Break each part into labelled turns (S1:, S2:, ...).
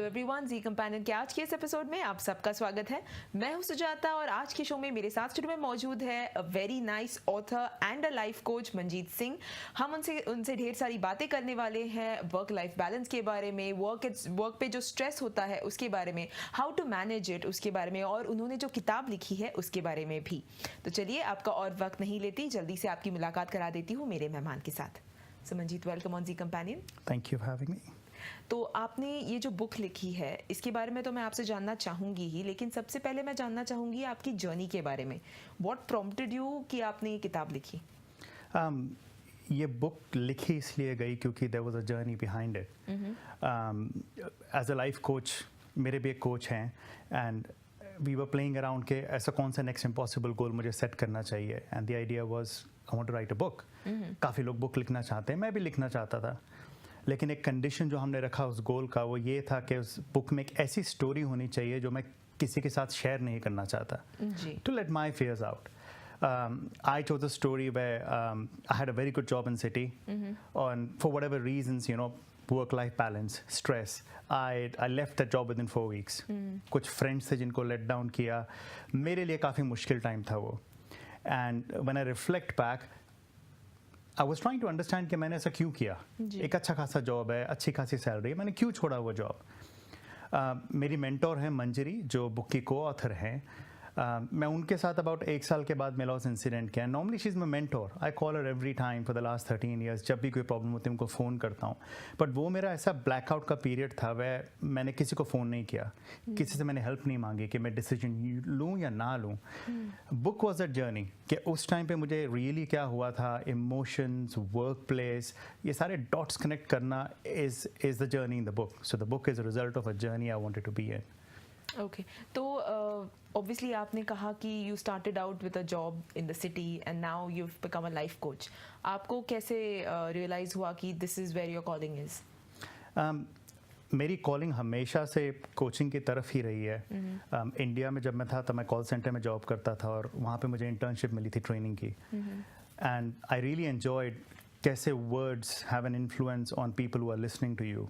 S1: Everyone, जी companion के आज के इस एपिसोड में आप सबका स्वागत है। मैं हूं सुजाता और आज के शो में मेरे साथ स्टूडियो में मौजूद है a very nice author and a life coach Manjeet Singh. हम उनसे ढेर सारी बातें करने वाले हैं वर्क लाइफ बैलेंस के बारे में, वर्क पे जो स्ट्रेस होता है उसके बारे में, हाउ टू मैनेज इट उसके बारे में, और उन्होंने जो किताब लिखी है उसके बारे में भी। तो चलिए आपका और वक्त नहीं लेती, जल्दी से आपकी मुलाकात करा देती हूँ मेरे मेहमान के साथ। So Manjeet, welcome on Zee companion.
S2: Thank you for having me.
S1: तो आपने ये जो बुक लिखी है इसके बारे में तो मैं आपसे जानना चाहूँगी ही, लेकिन सबसे पहले मैं जानना चाहूँगी आपकी जर्नी के बारे में। व्हाट प्रॉम्प्टेड यू कि आपने ये किताब लिखी?
S2: ये बुक लिखी इसलिए गई क्योंकि there was a journey behind it. As a life coach, मेरे भी एक कोच हैं and we were playing around के ऐसा कौन सा नेक्स्ट इम्पॉसिबल गोल मुझे सेट करना चाहिए, and the idea was I want to write a book. काफ़ी लोग बुक लिखना चाहते हैं, मैं भी लिखना चाहता था, लेकिन एक कंडीशन जो हमने रखा उस गोल का वो ये था कि उस बुक में एक ऐसी स्टोरी होनी चाहिए जो मैं किसी के साथ शेयर नहीं करना चाहता, to let my fears out. I chose a story where I had a very good job in city, and for whatever reasons, you know, work-life balance, stress, I left that job within 4 weeks. कुछ friends थे जिनको let down किया, मेरे लिए काफ़ी मुश्किल time था वो, and when I reflect back, I was trying to understand कि मैंने ऐसा क्यों किया। एक अच्छा खासा जॉब है, अच्छी खासी सैलरी है, मैंने क्यों छोड़ा वो जॉब। मेरी मेंटोर हैं मंजरी, जो बुक की को ऑथर हैं। मैं उनके साथ अबाउट 1 साल के बाद मिला उस इंसिडेंट के। Normally she is my mentor, I call her every time for the last 13 years. जब भी कोई प्रॉब्लम होती है उनको फ़ोन करता हूँ, बट वो मेरा ऐसा ब्लैकआउट का पीरियड था वह मैंने किसी को फ़ोन नहीं किया, किसी से मैंने हेल्प नहीं मांगी कि मैं डिसीजन लूँ या ना लूँ। बुक वॉज अ जर्नी कि उस टाइम पे मुझे रियली क्या हुआ था, इमोशंस, वर्क प्लेस, ये सारे डॉट्स कनेक्ट करना is the journey in the book. So the book is a result of a journey I wanted to be in.
S1: Okay, तो ऑब्वियसली आपने कहा कि you started out with a job in the city and now you have become a life coach. आपको कैसे realise हुआ कि this is where your calling is?
S2: मेरी calling हमेशा से कोचिंग की तरफ ही रही है। इंडिया में जब मैं था तब मैं कॉल सेंटर में जॉब करता था और वहाँ पे मुझे इंटर्नशिप मिली थी ट्रेनिंग की, एंड आई रियली एंजॉयड कैसे words have an influence on people who are listening to you,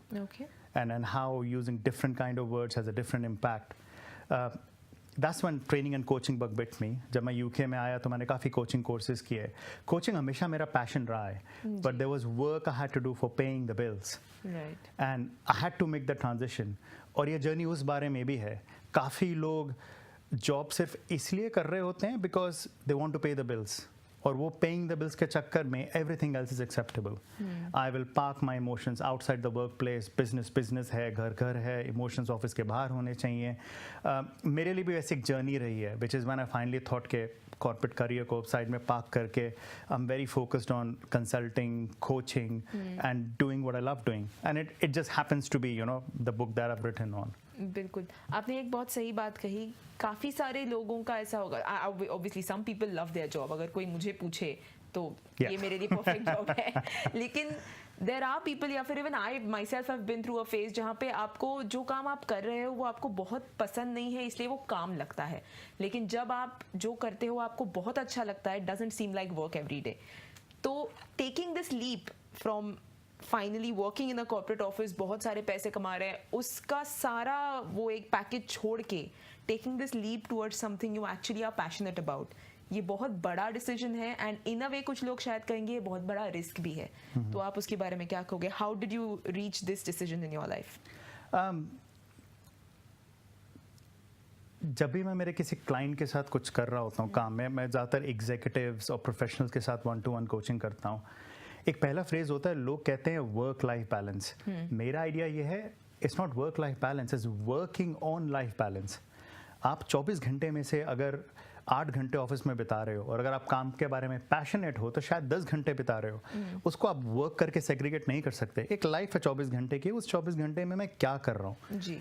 S2: and how using different kind of words has a different impact. That's when training and coaching bug bit me. जब मैं UK में आया तो मैंने काफ़ी coaching courses किए। Coaching हमेशा मेरा passion रहा है, but there was work I had to do for paying the bills.
S1: Right.
S2: And I had to make the transition. और ये journey उस बारे में भी है। काफ़ी लोग जॉब सिर्फ इसलिए कर रहे होते हैं because they want to pay the bills. और वो पेइंग द बिल्स के चक्कर में everything else is acceptable. I will park my emotions outside the work place. Business business है, घर घर है, इमोशंस ऑफिस के बाहर होने चाहिए। मेरे लिए भी ऐसी एक जर्नी रही है, which is when I finally thought के कॉर्पोरेट करियर को साइड में पार्क करके I am very focused on consulting, coaching and doing what I love doing, and it just happens to be, you know, the book that I have written on.
S1: बिल्कुल, आपने एक बहुत सही बात कही। काफ़ी सारे लोगों का ऐसा होगा, obviously some people love their job. अगर कोई मुझे पूछे तो ये मेरे लिए परफेक्ट जॉब है, लेकिन देयर आर पीपल, या फिर even I myself have been through a phase जहाँ पे आपको जो काम आप कर रहे हो वो आपको बहुत पसंद नहीं है, इसलिए वो काम लगता है, लेकिन जब आप जो करते हो आपको बहुत अच्छा लगता है, doesn't seem like work every day. तो taking this leap from finally working in a corporate office, बहुत सारे पैसे कमा रहे हैं, उसका सारा वो एक पैकेज छोड़ के taking this leap towards something you actually are passionate about, ये बहुत बड़ा डिसीजन है, एंड इन अ वे कुछ लोग शायद कहेंगे ये बहुत बड़ा रिस्क भी है। तो आप उसके बारे में क्या कहोगे? How did you reach this decision in your life?
S2: जब भी मैं मेरे किसी क्लाइंट के साथ कुछ कर रहा होता हूँ काम में, मैं ज़्यादातर एग्जीक्यूटिव्स और प्रोफेशनल्स के साथ 1-to-1 कोचिंग करता हूँ। एक पहला फ्रेज होता है, लोग कहते हैं वर्क लाइफ बैलेंस। मेरा आइडिया ये है, it's not work life balance, it's working on life balance. आप 24 घंटे में से अगर 8 घंटे ऑफिस में बिता रहे हो और अगर आप काम के बारे में पैशनेट हो तो शायद 10 घंटे बिता रहे हो, उसको आप वर्क करके सेग्रीगेट नहीं कर सकते। एक लाइफ है 24 घंटे की, उस 24 घंटे में मैं क्या कर रहा हूँ जी।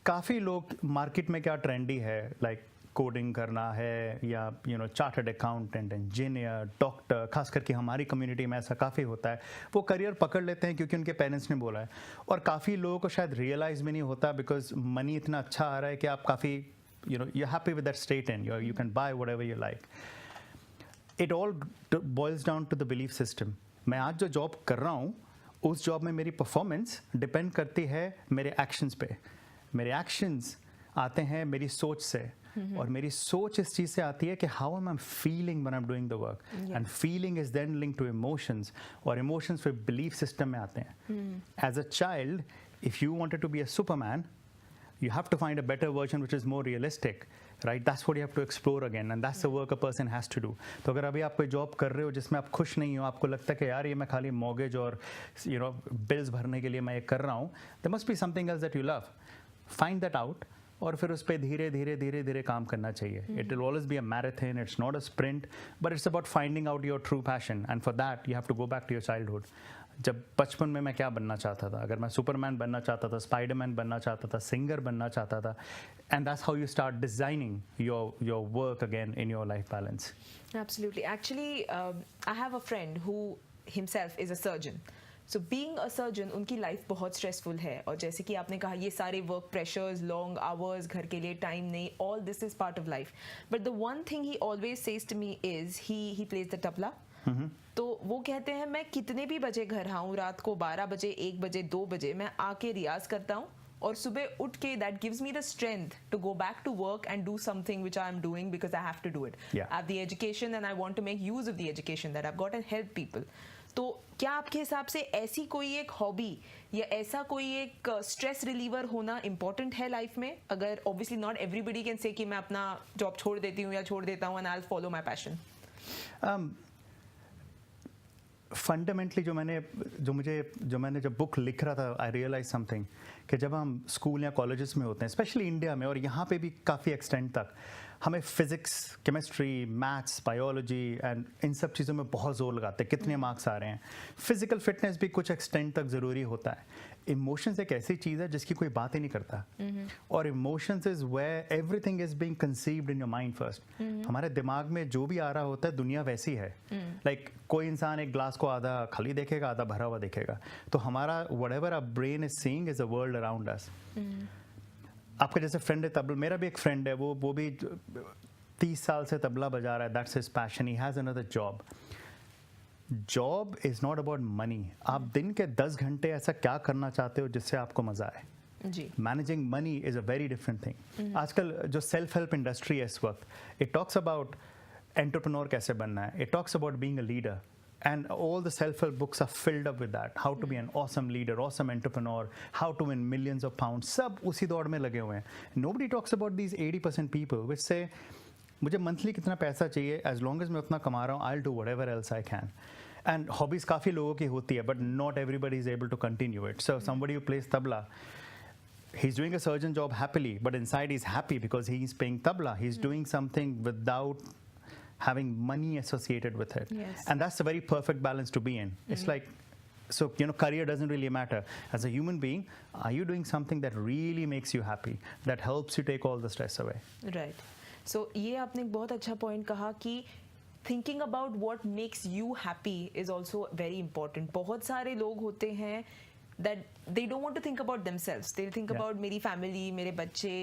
S2: काफ़ी लोग मार्केट में क्या ट्रेंडी है, लाइक कोडिंग करना है या you know chartered accountant, engineer, doctor, खास करके हमारी कम्युनिटी में ऐसा काफ़ी होता है, वो करियर पकड़ लेते हैं क्योंकि उनके पेरेंट्स ने बोला है। और काफ़ी लोगों को शायद रियलाइज़ भी नहीं होता बिकॉज मनी इतना अच्छा आ रहा है कि आप काफ़ी you're happy with that state and you can buy whatever you like. It all boils down to the belief system. मैं आज जो जॉब कर रहा हूँ उस जॉब में मेरी परफॉर्मेंस डिपेंड करती है मेरे एक्शंस पे। मेरे एक्शंस आते हैं मेरी सोच से, और मेरी सोच इस चीज़ से आती है कि how am I feeling when I am doing the work, and feeling is then link to emotions, और इमोशंस फिर बिलीफ सिस्टम में आते हैं. As a child, if you wanted to be a superman, you have to find a better version which is more realistic, right? That's what you have to explore again, and that's the work a person has to do. तो अगर अभी आप कोई job कर रहे हो जिसमें आप खुश नहीं हो, आपको लगता है कि यार ये मैं खाली मॉर्गेज और बिल्स भरने के लिए मैं ये कर रहा हूँ, there must be something else that you love. Find that out, और फिर उस पर धीरे धीरे धीरे धीरे काम करना चाहिए. It will always be a marathon, it's not a sprint, but it's about finding out your true passion, and for that you have to go back to your childhood. जब बचपन में मैं क्या बनना चाहता था, अगर मैं सुपरमैन बनना चाहता था, स्पाइडरमैन बनना चाहता था, सिंगर बनना चाहता था, and that's how you start designing your work again in your life balance.
S1: Absolutely. Actually, I have a friend who himself is a surgeon. So being a surgeon, उनकी लाइफ बहुत stressful है, और जैसे कि आपने कहा ये सारे वर्क प्रेशर्स, लॉन्ग आवर्स, घर के लिए टाइम नहीं, all this is part of life. But the one thing he always says to me is he plays the tabla. तो वो कहते हैं मैं कितने भी बजे घर आऊँ, रात को 12 बजे, 1 बजे, 2 बजे, मैं आके रियाज करता हूँ, और सुबह उठ के that gives me the strength to go back to work and do something which I am doing because I have to do it. I have the education and I want to make use of the education that I have got and help people. तो क्या आपके हिसाब से ऐसी कोई एक hobby या ऐसा कोई एक स्ट्रेस रिलीवर होना इम्पोर्टेंट है लाइफ में? अगर obviously not everybody can say कि मैं अपना जॉब छोड़ देती हूँ या छोड़ देता हूँ and I will follow my passion.
S2: Fundamentally जो मैंने जब बुक लिख रहा था, आई रियलाइज समथिंग कि जब हम स्कूल या कॉलेजेस में होते हैं, स्पेशली इंडिया में और यहाँ पे भी काफ़ी एक्सटेंट तक, हमें physics, chemistry, maths, biology and in सब चीज़ों में बहुत जोर लगाते हैं, कितने मार्क्स आ रहे हैं. फिजिकल फिटनेस भी कुछ एक्सटेंट तक ज़रूरी होता है. इमोशंस एक ऐसी चीज़ है जिसकी कोई बात ही नहीं करता, और emotions is where everything is being conceived in your mind first. हमारे दिमाग में जो भी आ रहा होता है, दुनिया वैसी है. लाइक कोई इंसान एक ग्लास को आधा खाली देखेगा, आधा भरा हुआ देखेगा. तो हमारा whatever our brain is seeing is a world around us. आपका जैसे फ्रेंड है तबला, मेरा भी एक फ्रेंड है, वो भी 30 साल से तबला बजा रहा है. That's his passion. He has another job. Job is not about money. आप दिन के 10 घंटे ऐसा क्या करना चाहते हो जिससे आपको मजा आए.
S1: जी.
S2: Managing money is a very different thing. आजकल जो सेल्फ हेल्प इंडस्ट्री है इस वक्त, इट टॉक्स अबाउट एंटरप्रेन्योर कैसे बनना है. It talks about being a leader, and all the self-help books are filled up with that. How to be an awesome leader, awesome entrepreneur, how to win millions of pounds. सब उसी दौड़ में लगे हुए हैं. Nobody talks about these 80% people which say मुझे monthly कितना पैसा चाहिए, as long as मैं उतना कमा रहा हूँ, I'll do whatever else I can. And hobbies काफ़ी लोगों की होती है, but not everybody is able to continue it. So somebody who plays tabla, he's doing a surgeon job happily, but inside he's happy because he's playing tabla. He's doing something without having money associated with it.
S1: Yes.
S2: And that's a very perfect balance to be in. It's like, so career doesn't really matter. As a human being, are you doing something that really makes you happy, that helps you take all the stress away?
S1: Right. So ये आपने एक बहुत अच्छा point कहा कि thinking about what makes you happy is also very important. बहुत सारे लोग होते हैं that they don't want to think about themselves. They think about मेरी family, मेरे बच्चे,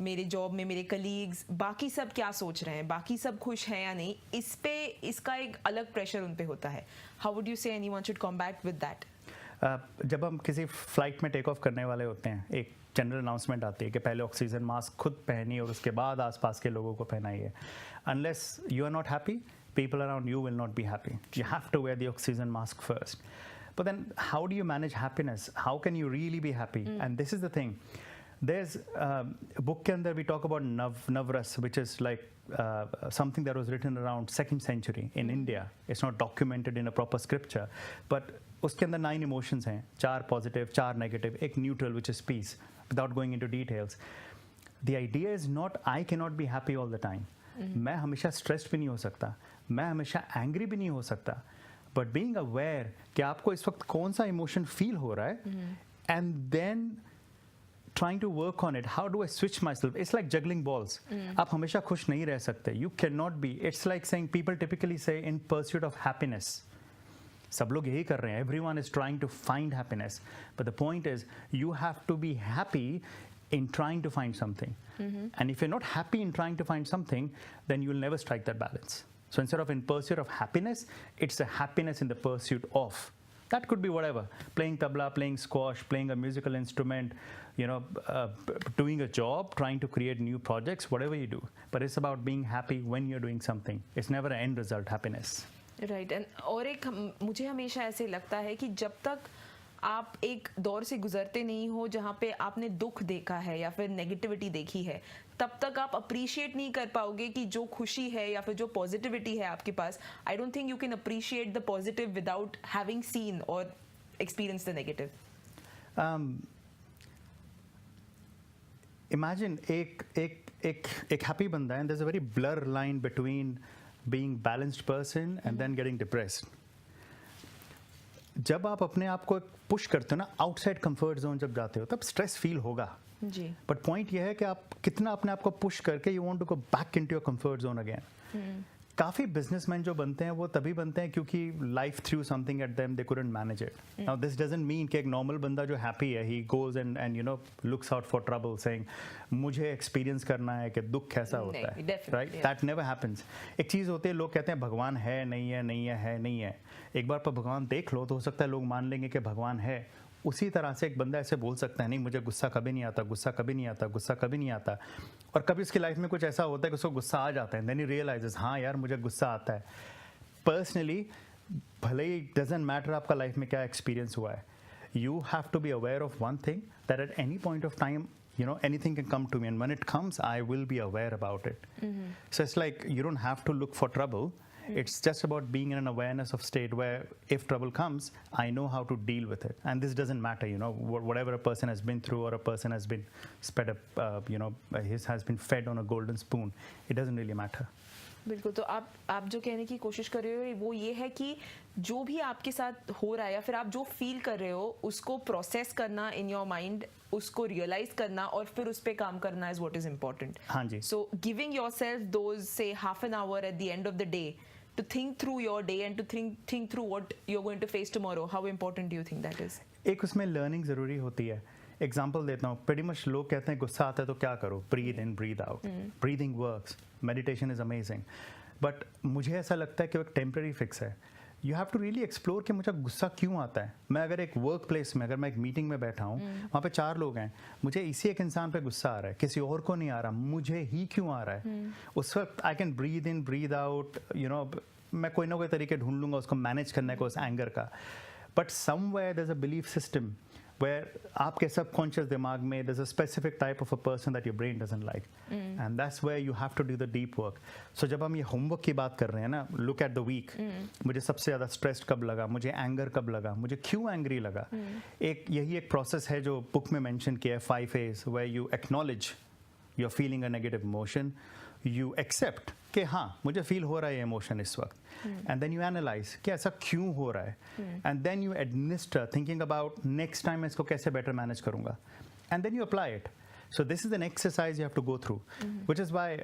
S1: मेरे जॉब में मेरे कलीग्स, बाकी सब क्या सोच रहे हैं, बाकी सब खुश हैं या नहीं, इस पे इसका एक अलग प्रेशर उन पे होता है. हाउ वुड यू से anyone should combat with that?
S2: जब हम किसी फ्लाइट में टेक ऑफ करने वाले होते हैं, एक जनरल अनाउंसमेंट आती है कि पहले ऑक्सीजन मास्क खुद पहनिए और उसके बाद आसपास के लोगों को पहनाइए. Unless you are not happy, people around you will not be happy. You have to wear the oxygen mask first. But then how do you manage happiness? How can you really be happy? And this is the thing. There's a book के अंदर we talk about Navras, which is like something that was written around 2nd century in India. It's not documented in a proper scripture, but उसके अंदर 9 emotions हैं, 4 positive, 4 negative, एक neutral which is peace. Without going into details, the idea is not I cannot be happy all the time. मैं हमेशा stressed भी नहीं हो सकता, मैं हमेशा angry भी नहीं हो सकता, but being aware कि आपको इस वक्त कौन सा emotion feel हो रहा है, and then trying to work on it. How do I switch myself? It's like juggling balls. आप हमेशा खुश नहीं रह सकते. You cannot be. It's like saying, people typically say in pursuit of happiness. सब लोग यही कर रहे हैं. Everyone is trying to find happiness. But the point is, you have to be happy in trying to find something. And if you're not happy in trying to find something, then you will never strike that balance. So instead of in pursuit of happiness, it's a happiness in the pursuit of That could be whatever, playing tabla, playing squash, playing a musical instrument, doing a job, trying to create new projects, whatever you do. But it's about being happy when you're doing something. It's never an end result, happiness.
S1: Right. And और एक मुझे हमेशा ऐसे लगता है कि जब तक आप एक दौर से गुजरते नहीं हो जहाँ पे आपने दुख देखा है या फिर नेगेटिविटी देखी है, तब तक आप अप्रिशिएट नहीं कर पाओगे कि जो खुशी है या फिर जो पॉजिटिविटी है आपके पास. I don't think you can appreciate the positive without having seen or experience the negative.
S2: Imagine एक happy बंदा है, and there's a very blur line between being balanced person and then getting depressed. जब आप अपने आप को push करते हो ना, आउटसाइड कंफर्ट जोन जब जाते हो, तब स्ट्रेस फील होगा
S1: जी.
S2: बट पॉइंट ये है कि आप कितना अपने आप को पुश करके you want to go back into your comfort zone again. काफी बिजनेसमैन जो बनते हैं वो तभी बनते हैं क्योंकि life through something at them, they couldn't manage it. Now this doesn't mean कि एक नॉर्मल बंदा जो हैप्पी है, he goes and looks out for trouble saying मुझे एक्सपीरियंस करना है कि दुख कैसा होता है, राइट? That never happens. एक चीज होती है, लोग कहते हैं भगवान है नहीं है, नहीं है, है नहीं है. एक बार पर भगवान देख लो तो हो सकता है लोग मान लेंगे कि भगवान है. उसी तरह से एक बंदा ऐसे बोल सकता है, नहीं मुझे गुस्सा कभी नहीं आता, गुस्सा कभी नहीं आता, गुस्सा कभी नहीं आता. और कभी उसकी लाइफ में कुछ ऐसा होता है कि उसको गुस्सा आ जाता है, देन ही रियलाइजेस हाँ यार मुझे गुस्सा आता है. पर्सनली भले ही डजंट मैटर आपका लाइफ में क्या एक्सपीरियंस हुआ है, you have to be aware of one thing that at any point of time anything can come to me, and when it comes I will be aware about it. So it's like you don't have to look for trouble. It's just about being in an awareness of state where if trouble comes, I know how to deal with it. And this doesn't matter, whatever a person has been through or a person has been sped up, has been fed on a golden spoon. It doesn't really matter.
S1: बिल्कुल. तो आप जो कहने की कोशिश कर रहे हो वो ये है कि जो भी आपके साथ हो रहा है या फिर आप जो फील कर रहे हो उसको प्रोसेस करना इन योर माइंड, उसको रियलाइज करना और फिर उस पर काम करना इज व्हाट इज इम्पोर्टेंट.
S2: हाँ जी.
S1: सो गिविंग योरसेल्फ दोज से half an hour at the end of the day to think through your day and to think through what you're going to face tomorrow, how important do you think that is?
S2: एक उसमें learning ज़रूरी होती है. Example देता हूँ, pretty much लोग कहते हैं गुस्सा आता है तो क्या करो, breathe in, breathe out. Breathing works, meditation is amazing. But मुझे ऐसा लगता है कि वो एक टेम्पररी फिक्स है. You have to really explore कि मुझे गुस्सा क्यों आता है. मैं अगर एक वर्क प्लेस में, अगर मैं एक मीटिंग में बैठा हूँ, वहाँ पे 4 लोग हैं, मुझे इसी एक इंसान पे गुस्सा आ रहा है, किसी और को नहीं आ रहा, मुझे ही क्यों आ रहा है. उस वक्त I can breathe in, breathe out, मैं कोई ना कोई तरीके ढूंढ लूंगा उसको मैनेज करने को, उस एंगर का. But somewhere there is a belief system where आपके सबकॉन्शियस दिमाग में there's a specific type of a person that your brain doesn't like, and that's where you have to do the deep work. So जब हम ये homework की बात कर रहे हैं ना, look at the week. मुझे सबसे ज़्यादा स्ट्रेस कब लगा, मुझे एंगर कब लगा, मुझे क्यों एंग्री लगा. यही एक प्रोसेस है जो बुक में मेंशन किया है, 5 A's, where you acknowledge you're feeling a negative emotion, you accept कि हाँ मुझे फील हो रहा है इमोशन इस वक्त, एंड देन यू एनालाइज कि ऐसा क्यों हो रहा है, and then you administer thinking about next time मैं इसको कैसे बेटर मैनेज करूंगा, and then you apply it. So this is an exercise you have to go through, which is why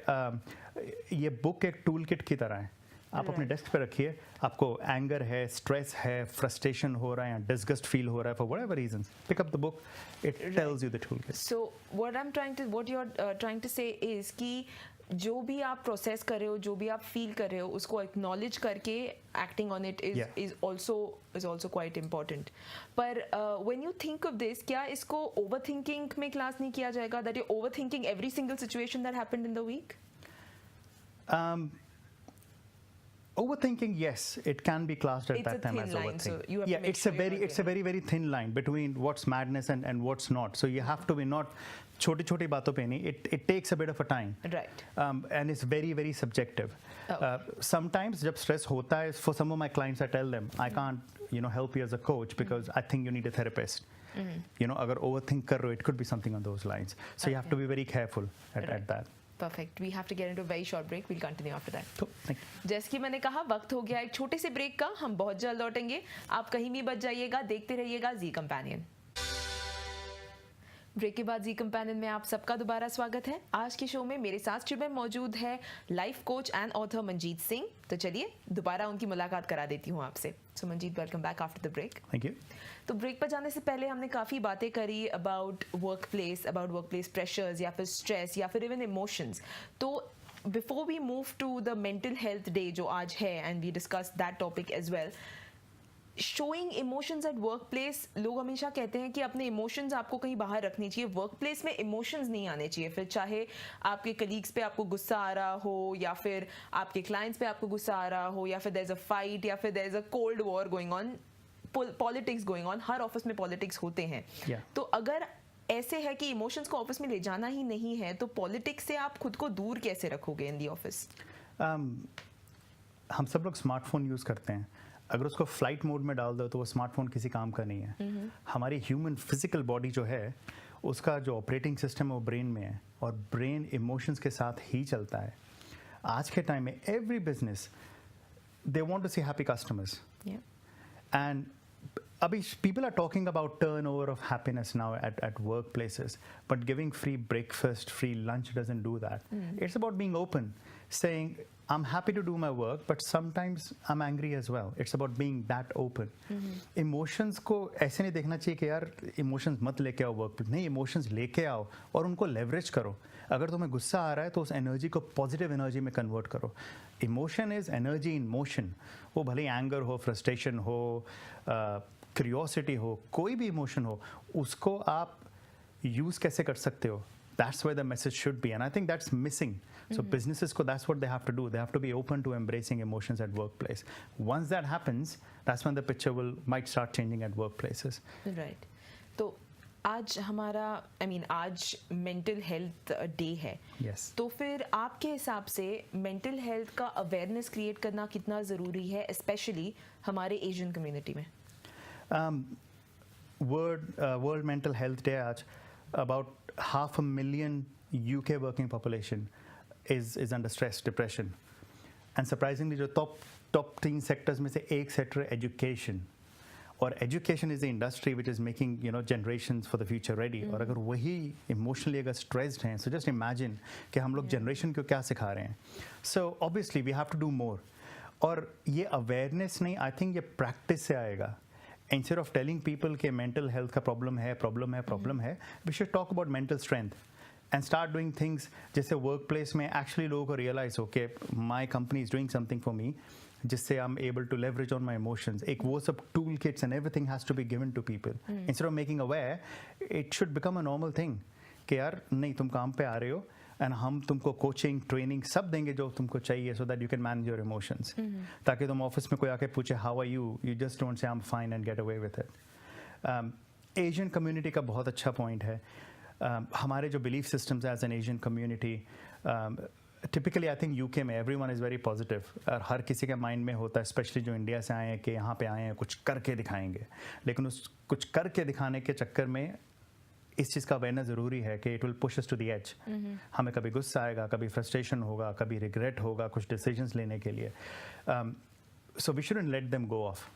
S2: ये बुक एक टूल किट की तरह है. आप अपने डेस्क पे रखिए, आपको एंगर है, स्ट्रेस है, फ्रस्ट्रेशन हो रहा है या डिस्गस्ट फील हो रहा है, for whatever reasons, pick up the book, it tells you the tool kit.
S1: So what you are trying to say is कि जो भी आप प्रोसेस कर रहे हो, जो भी आप फील कर रहे हो, उसको एक्नॉलेज करके acting on it is also quite important. पर when you think of this, क्या इसको ओवर थिंकिंग में क्लास नहीं किया जाएगा, that you over thinking every single situation that happened in the week?
S2: Overthinking, yes, it can be classed at that time as overthinking.
S1: So you have to make
S2: it's a very very thin line between what's madness and what's not. So you have to be not छोटी छोटी बातों पे नहीं. It takes a bit of a time.
S1: Right.
S2: And it's very very subjective. Sometimes जब stress होता है, for some of my clients I tell them I can't help you as a coach because I think you need a therapist. अगर overthink कर रहे हो, it could be something on those lines. So you have to be very careful at that.
S1: Perfect. We have to get into a very short break. We'll continue after that.
S2: Cool. Thank you.
S1: जैसे कि मैंने कहा, वक्त हो गया एक छोटे से ब्रेक का. हम बहुत जल्द लौटेंगे. आप कहीं भी बच जाइएगा, देखते रहिएगा जी कंपेनियन. ब्रेक के बाद जी कंपेनियन में आप सबका दोबारा स्वागत है. आज के शो में मेरे साथ स्टूडियो में मौजूद है life coach and author Manjeet Singh. तो चलिए दोबारा उनकी मुलाकात करा देती हूँ आपसे. So Manjeet, welcome back after the break.
S2: Thank you.
S1: तो ब्रेक पर जाने से पहले हमने काफ़ी बातें करी अबाउट वर्क प्लेस प्रेशर्स या फिर स्ट्रेस या फिर इवन इमोशंस. तो before we move to the mental health day जो आज है, and we discuss that topic as well, showing emotions at work place, लोग हमेशा कहते हैं कि अपने इमोशंस आपको कहीं बाहर रखनी चाहिए, वर्क प्लेस में इमोशंस नहीं आने चाहिए। फिर चाहे आपके कलीग्स पे आपको गुस्सा आ रहा हो, या फिर आपके क्लाइंट्स पे आपको गुस्सा आ रहा हो, या फिर देयर इज अ फाइट, या फिर there is a cold war going on, politics going on, हर ऑफिस में पॉलिटिक्स होते हैं। तो अगर ऐसे है कि इमोशंस को ऑफिस में ले जाना ही नहीं है, तो पॉलिटिक्स से आप खुद को दूर कैसे रखोगे इन दी ऑफिस?
S2: हम सब लोग स्मार्टफोन यूज़ करते हैं, अगर उसको फ्लाइट मोड में डाल दो तो वो स्मार्टफोन किसी काम का नहीं है। हमारी ह्यूमन फिजिकल बॉडी जो है उसका जो ऑपरेटिंग सिस्टम है वो ब्रेन में है, और ब्रेन इमोशंस के साथ ही चलता है। आज के टाइम में every business they want to see happy customers, and abhi people are talking about turnover of happiness now at workplaces, but giving free breakfast, free lunch doesn't do that. It's about being open, saying I'm happy to do my work, but sometimes I'm angry as well. It's about being that open. Emotions को ऐसे नहीं देखना चाहिए कि यार emotions मत लेके आओ work पे, नहीं, emotions लेके आओ और उनको leverage करो। अगर तुम्हें गुस्सा आ रहा है तो उस एनर्जी को पॉजिटिव एनर्जी में कन्वर्ट करो। Emotion is energy in motion, वो भले एंगर हो, फ्रस्ट्रेशन हो, क्यूरियोसिटी हो, कोई भी इमोशन हो, उसको आप यूज कैसे कर सकते हो, that's where the message should be, and I think that's missing. So businesses ko, that's what they have to do, they have to be open to embracing emotions at workplace. Once that happens, that's when the picture might start changing at workplaces.
S1: Right. तो आज हमारा आज mental health day है।
S2: Yes.
S1: तो फिर आपके हिसाब से मेंटल हेल्थ का अवेयरनेस क्रिएट करना कितना ज़रूरी है, स्पेशली हमारे एशियन कम्युनिटी में?
S2: World Mental Health Day आज, about 500,000 UK working population is under stress, depression, and surprisingly जो top 3 sectors में से एक sector है education, और education is the industry which is making generations for the future ready. और अगर वही emotionally अगर stressed हैं, so just imagine कि हम लोग generation को क्या सिखा रहे हैं. So obviously we have to do more, और ये awareness नहीं, I think ये practice से आएगा. Instead of telling people कि mental health का problem है, we should talk about mental strength and start doing things जैसे workplace में actually लोगों को realize हो कि my company is doing something for me जिससे I'm able to leverage on my emotions. एक वो सब toolkits and everything has to be given to people. Instead of making aware, it should become a normal thing कि यार नहीं, तुम काम पे आ रहे हो and हम तुमको कोचिंग, ट्रेनिंग सब देंगे जो तुमको चाहिए, so that you can manage your emotions. ताकि तुम ऑफिस में कोई आके पूछे how are you, you just don't say I'm fine and get away with it. Asian community का बहुत अच्छा पॉइंट है. हमारे जो belief systems as an Asian community, typically I think UK में एवरीवन इज़ वेरी पॉजिटिव, और हर किसी के माइंड में होता है, स्पेशली जो इंडिया से आए हैं, कि यहाँ पे आए हैं कुछ करके दिखाएंगे. लेकिन उस कुछ करके दिखाने के चक्कर में इस चीज़ का अवेयरनेस ज़रूरी है कि it will push us to the edge. हमें कभी गुस्सा आएगा, कभी फ्रस्ट्रेशन होगा, कभी रिग्रेट होगा कुछ डिसीजंस लेने के लिए. So we shouldn't let them go off.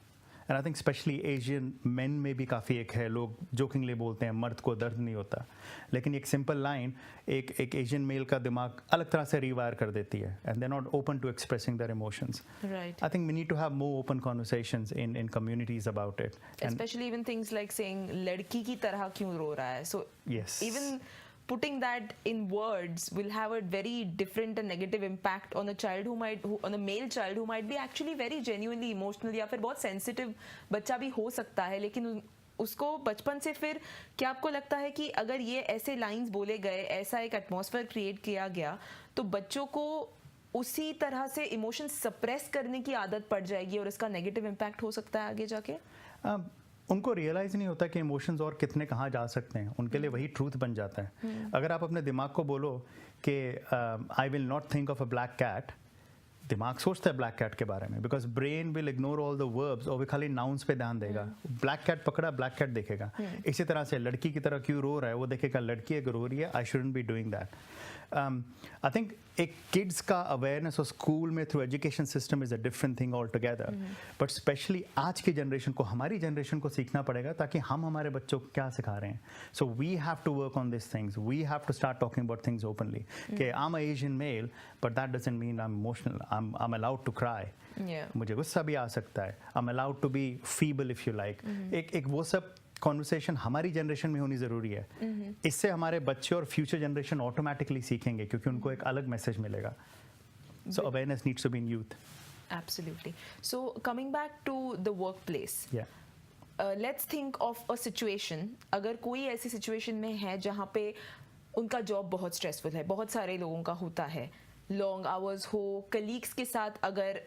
S2: And I think specially Asian men में भी काफ़ी एक है, लोग जोकिंगली बोलते हैं मर्द को दर्द नहीं होता, लेकिन एक सिंपल लाइन एक एशियन मेल का दिमाग अलग तरह से रिवायर कर देती है, and they not open to expressing their emotions. I think we need to have more open conversations in communities about it,
S1: specially even things like saying लड़की की तरह क्यों रो रहा है. सो
S2: yes,
S1: even putting that in words will have a very different and negative impact on a child on a male child who might be actually very genuinely emotional, या फिर बहुत sensitive बच्चा भी हो सकता है, लेकिन उसको बचपन से फिर क्या आपको लगता है कि अगर ये ऐसे लाइंस बोले गए, ऐसा एक एटमॉस्फेयर क्रिएट किया गया, तो बच्चों को उसी तरह से इमोशन सप्रेस करने की आदत पड़ जाएगी और इसका नेगेटिव इम्पैक्ट हो सकता है आगे जाके?
S2: उनको रियलाइज नहीं होता कि इमोशंस और कितने कहाँ जा सकते हैं, उनके लिए वही ट्रूथ बन जाता है. अगर आप अपने दिमाग को बोलो कि I will not think of a black cat, दिमाग सोचता है ब्लैक कैट के बारे में, because brain will ignore all the verbs, और वे खाली नाउन्स पे ध्यान देगा. ब्लैक कैट पकड़ा, ब्लैक कैट देखेगा. इसी तरह से लड़की की तरह क्यों रो रहा है, वो देखेगा लड़की अगर रो रही है, I shouldn't be doing that. I think एक किड्स का अवेयरनेस और स्कूल में through education system is a different thing all together, but specially आज की जनरेशन को, हमारी जनरेशन को सीखना पड़ेगा ताकि हम हमारे बच्चों को क्या सिखा रहे हैं. So we have to work on this things, we have to start talking about things openly कि I am a Asian male, but that doesn't mean I am emotional, I am allowed to cry. मुझे गुस्सा भी आ सकता है, I am allowed to be feeble if you like. एक वो सब कॉन्वर्सेशन हमारी जनरेशन में होनी ज़रूरी है. इससे हमारे बच्चे और फ्यूचर जनरेशन ऑटोमेटिकली सीखेंगे, क्योंकि उनको एक अलग मैसेज मिलेगा. So awareness needs to be in youth.
S1: Absolutely. So coming back to the workplace.
S2: Yeah.
S1: Let's think of a situation. अगर कोई ऐसी situation में है जहाँ पे उनका जॉब बहुत स्ट्रेसफुल है, बहुत सारे लोगों का होता है, लॉन्ग आवर्स हो, कलीग्स के साथ अगर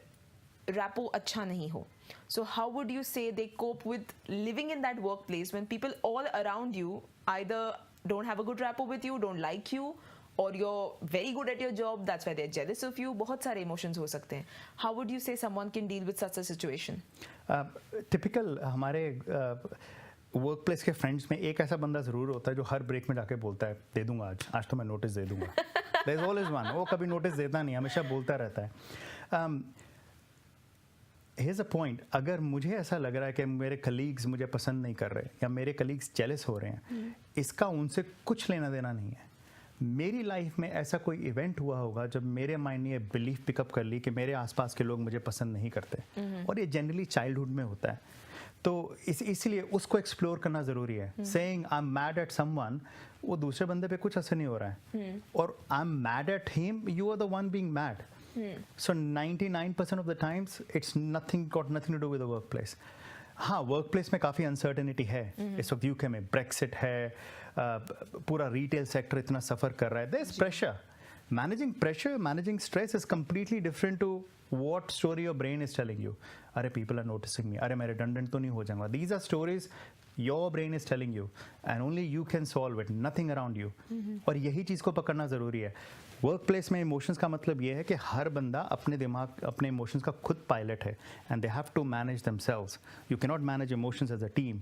S1: रैपो अच्छा नहीं हो, so how would you say they cope with living in that workplace when people all around you either don't have a good rapport with you, don't like you, or you're very good at your job, that's why they're jealous of you. बहुत सारे emotions हो सकते हैं. How would you say someone can deal with such a situation?
S2: Typical हमारे work place के friends में एक ऐसा बंदा ज़रूर होता है जो हर ब्रेक में जाके बोलता है दे दूंगा आज तो मैं नोटिस दे दूंगा. There is always one. वो कभी नोटिस देता नहीं, हमेशा बोलता रहता है. Here's a point. अगर मुझे ऐसा लग रहा है कि मेरे कलीग्स मुझे पसंद नहीं कर रहे या मेरे कलीग्स जेलस हो रहे हैं, इसका उनसे कुछ लेना देना नहीं है. मेरी लाइफ में ऐसा कोई इवेंट हुआ होगा जब मेरे माइंड ने ये बिलीफ पिकअप कर ली कि मेरे आसपास के लोग मुझे पसंद नहीं करते, और ये जनरली चाइल्डहुड में होता है. तो इसलिए उसको एक्सप्लोर करना ज़रूरी है. Saying I am mad at someone, वो दूसरे बंदे पे कुछ असर नहीं हो रहा है, और I am mad at him, you are the one being mad. So 99% of the times it's got nothing to do with the workplace. हाँ, वर्कप्लेस में काफ़ी अनसर्टेनिटी है. इस वक्त यूके में ब्रेक्सिट है, पूरा रिटेल सेक्टर इतना सफ़र कर रहा है. There is pressure. Managing stress is completely different to what story your brain is telling you. अरे people are noticing me, अरे मैं redundant तो नहीं हो जाऊंगा. These are stories your brain is telling you and only you can solve it, nothing around you. और यही चीज़ को पकड़ना ज़रूरी है. वर्क प्लेस में इमोशंस का मतलब ये है कि हर बंदा अपने दिमाग, अपने इमोशंस का खुद पायलट है, and they have to manage themselves. You cannot manage emotions as a team.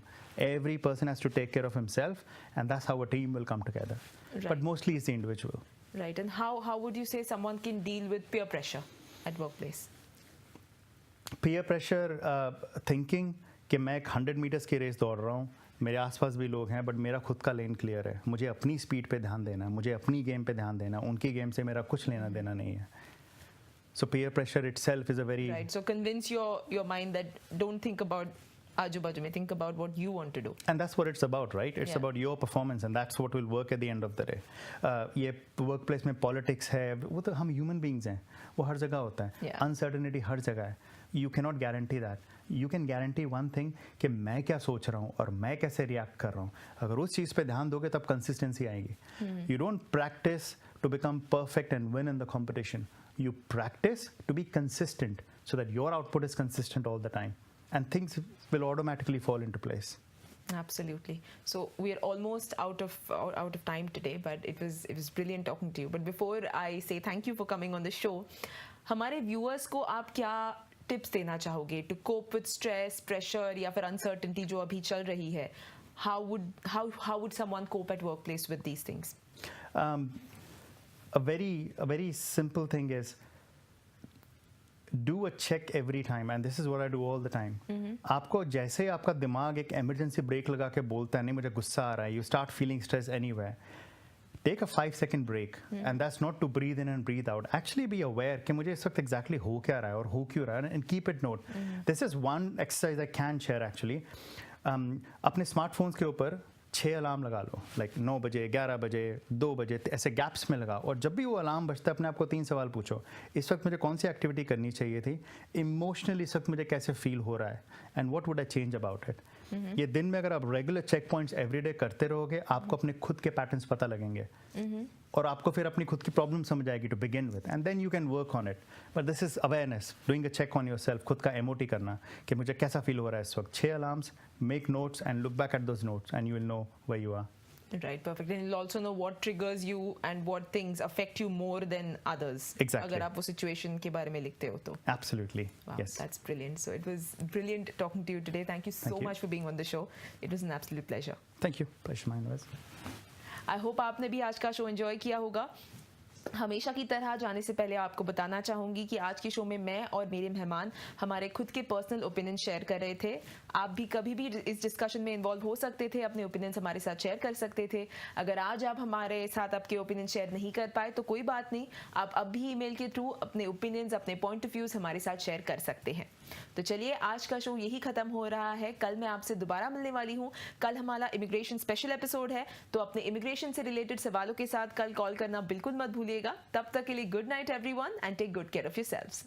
S2: Every person has to take care of himself, and that's how a team will come together. Right. But mostly it's the individual.
S1: Right. And how would you say someone can deal with peer pressure at workplace?
S2: Peer pressure, thinking कि मैं एक 100 metres की race दौड़ रहा हूँ, मेरे आसपास भी लोग हैं, बट मेरा खुद का लेन क्लियर है, मुझे अपनी स्पीड पे ध्यान देना है, मुझे अपनी गेम पे ध्यान देना, उनकी गेम से मेरा कुछ लेना देना नहीं है. So peer pressure itself is a very...
S1: Right, so convince your mind that don't think about आजू-बाजू में, think about what you want to do.
S2: And that's what it's about, right? It's about your performance, and that's what will work at the end of the day. ये workplace में politics है, वो तो हम human beings हैं, वो हर जगह होता है. Uncertainty हर जगह है. You cannot guarantee that. You can guarantee one thing कि मैं क्या सोच रहा हूँ और मैं कैसे react कर रहा हूँ. अगर उस चीज़ पे ध्यान दोगे तब consistency आएगी. You don't practice to become perfect and win in the competition. You practice to be consistent so that your output is consistent all the time. And things will automatically fall into place.
S1: Absolutely. So we are almost out of time today, but it was brilliant talking to you. But before I say thank you for coming on the show, हमारे viewers को आप क्या tips देना चाहोगे to cope with stress, pressure या फिर uncertainty जो अभी चल रही है? How would someone cope at workplace with these things?
S2: A very simple thing is do a check every time, and this is what I do all the time. आपको जैसे आपका दिमाग एक emergency break लगा के बोलता है नहीं मुझे गुस्सा आ रहा है, you start feeling stress anywhere, take a 5-second break. And that's not to breathe in and breathe out. Actually be aware कि मुझे इस वक्त exactly हो क्या रहा है और हो क्यों रहा है, and keep it note. This is one exercise I can share actually. अपने स्मार्टफोन्स के ऊपर 6 अलार्म लगा लो, लाइक 9 बजे, 11 बजे, 2 बजे, ऐसे गैप्स में लगाओ, और जब भी वो अलार्म बजता है अपने आप को 3 सवाल पूछो. इस वक्त मुझे कौन सी एक्टिविटी करनी चाहिए थी, इमोशनली इस वक्त मुझे कैसे फील हो रहा है, and what would I change about it. ये दिन में अगर आप रेगुलर चेक पॉइंट्स एवरीडे करते रहोगे, आपको अपने खुद के पैटर्न्स पता लगेंगे, और आपको फिर अपनी खुद की प्रॉब्लम समझ आएगी to begin with, and then you can work on it. But this is awareness, doing a check on yourself, खुद का एमओटी करना कि मुझे कैसा फील हो रहा है इस वक्त. 6 alarms, make notes and look back at those notes and you will know where you are.
S1: Right, perfect. And you'll also know what triggers you and what things affect you more than others.
S2: Exactly.
S1: अगर आप वो situation के बारे में लिखते हो तो.
S2: Absolutely.
S1: Wow,
S2: yes.
S1: That's brilliant. So it was brilliant talking to you today. Thank you so much for being on the show. It was an absolute pleasure.
S2: Thank you. Pleasure mine was.
S1: I hope आपने भी आज का show enjoy किया होगा. हमेशा की तरह जाने से पहले आपको बताना चाहूँगी कि आज के शो में मैं और मेरे मेहमान हमारे खुद के पर्सनल ओपिनियन शेयर कर रहे थे. आप भी कभी भी इस डिस्कशन में इन्वॉल्व हो सकते थे, अपने ओपिनियंस हमारे साथ शेयर कर सकते थे. अगर आज आप हमारे साथ आपके ओपिनियन शेयर नहीं कर पाए तो कोई बात नहीं, आप अब भी ईमेल के थ्रू अपने ओपिनियंस, अपने पॉइंट ऑफ व्यूज हमारे साथ शेयर कर सकते हैं. तो चलिए, आज का शो यही खत्म हो रहा है. कल मैं आपसे दोबारा मिलने वाली हूँ. कल हमारा इमिग्रेशन स्पेशल एपिसोड है, तो अपने इमिग्रेशन से रिलेटेड सवालों के साथ कल कॉल करना बिल्कुल मत भूलिएगा. तब तक के लिए good night everyone, and take good care of yourselves.